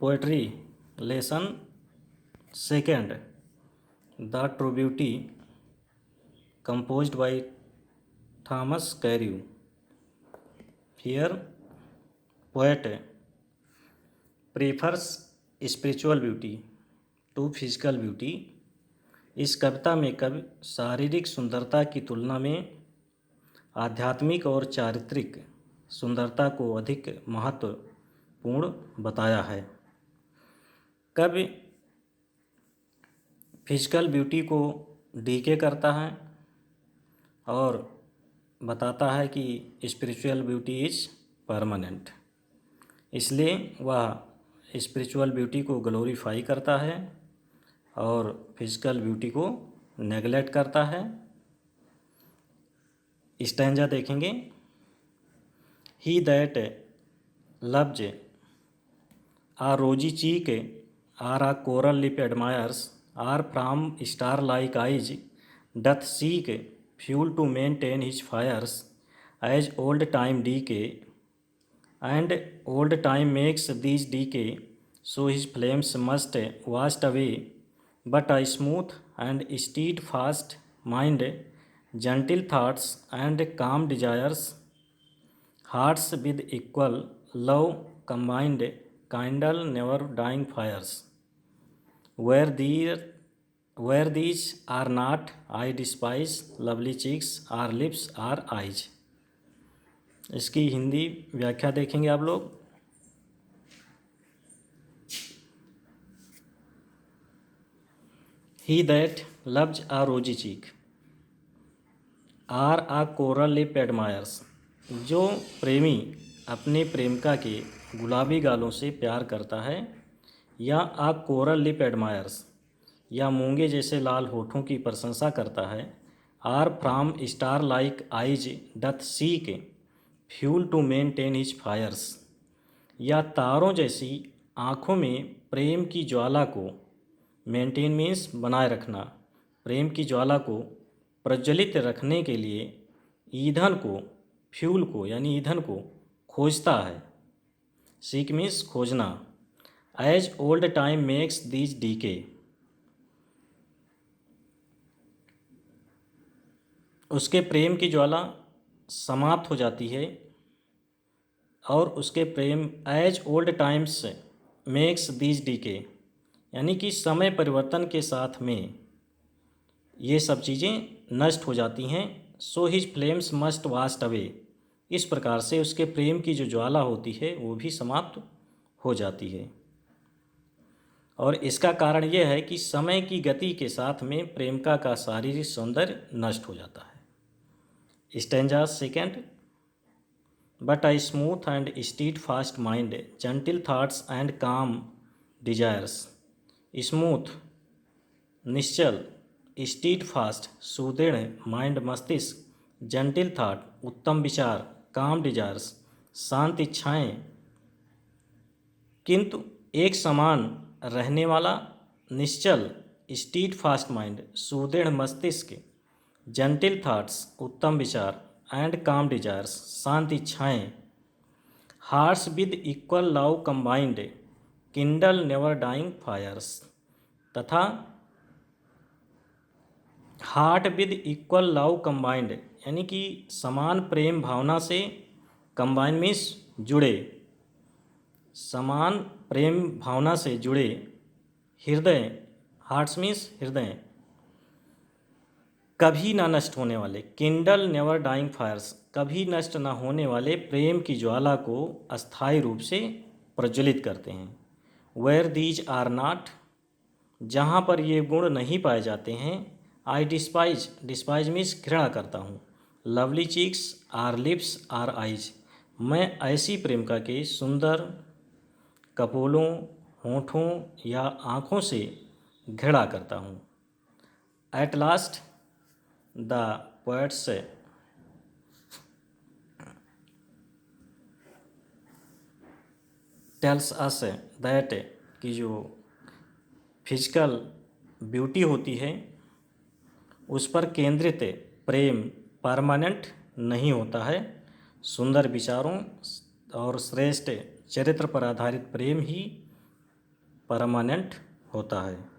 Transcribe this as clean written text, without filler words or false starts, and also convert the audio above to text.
Poetry lesson second, the true beauty, composed by Thomas Carew. Here, poet prefers spiritual beauty to physical beauty. इस कविता में कवि शारीरिक सुंदरता की तुलना में आध्यात्मिक और चारित्रिक सुंदरता को अधिक महत्वपूर्ण बताया है। कवि फिजिकल ब्यूटी को डीके करता है और बताता है कि स्पिरिचुअल ब्यूटी इज़ परमानेंट, इसलिए वह स्पिरिचुअल ब्यूटी को ग्लोरीफाई करता है और फिजिकल ब्यूटी को नेगलेक्ट करता है। स्टैंजा देखेंगे। ही that loves a rosy cheek or a coral lip admires or from star like eyes doth seek fuel to maintain his fires as old time decay, and old time makes these decay, so his flames must wash away. But a smooth and steadfast mind, gentle thoughts and calm desires, hearts with equal love combined, kindle never dying fires. Where these are not, I despise lovely cheeks or lips or eyes. इसकी हिंदी व्याख्या देखेंगे आप लोग। He that loves a rosy cheek or a coral lip admires, जो प्रेमी अपने प्रेमिका के गुलाबी गालों से प्यार करता है, या आ कोरल लिप एडमायर्स, या मूंगे जैसे लाल होठों की प्रशंसा करता है, or from star like eyes doth seek fuel to maintain his fires, या तारों जैसी आँखों में प्रेम की ज्वाला को, मेंटेन मीन्स बनाए रखना, प्रेम की ज्वाला को प्रज्वलित रखने के लिए ईंधन को, फ्यूल को यानी ईंधन को खोजता है। सीक मीन्स खोजना। As old time makes these decay, उसके प्रेम की ज्वाला समाप्त हो जाती है और उसके प्रेम as old times makes these decay, यानी कि समय परिवर्तन के साथ में ये सब चीज़ें नष्ट हो जाती हैं। So his flames must vast away, इस प्रकार से उसके प्रेम की जो ज्वाला होती है वो भी समाप्त हो जाती है। और इसका कारण यह है कि समय की गति के साथ में प्रेमिका का शारीरिक सौंदर्य नष्ट हो जाता है। Stanza second, but a smooth and steadfast mind, gentle thoughts and calm desires. Smooth निश्चल, steadfast सुदृढ़ माइंड मस्तिष्क, gentle thought उत्तम विचार, calm desires शांत इच्छाएं, किंतु एक समान रहने वाला निश्चल steadfast माइंड सुदृढ़ मस्तिष्क, जेंटिल थाट्स उत्तम विचार, एंड काम डिजायर्स शांत इच्छाएँ, hearts with equal love combined kindle never dying fires, तथा heart with equal love combined यानी कि समान प्रेम भावना से, कंबाइन मीन्स जुड़े, समान प्रेम भावना से जुड़े हृदय, हार्ट्स मीन्स हृदय, कभी ना नष्ट होने वाले, किंडल नेवर डाइंग फायर्स कभी नष्ट ना होने वाले प्रेम की ज्वाला को अस्थायी रूप से प्रज्वलित करते हैं। वेयर दीज आर नॉट, जहाँ पर ये गुण नहीं पाए जाते हैं, आई डिस्पाइज, डिस्पाइज मीन्स घृणा करता हूँ, lovely cheeks or lips or eyes, मैं ऐसी प्रेमिका के सुंदर कपोलों, होठों या आँखों से घृणा करता हूँ। At last the poets tells us that कि जो फिजिकल ब्यूटी होती है उस पर केंद्रित प्रेम परमानेंट नहीं होता है। सुंदर विचारों और श्रेष्ठ चरित्र पर आधारित प्रेम ही परमानेंट होता है।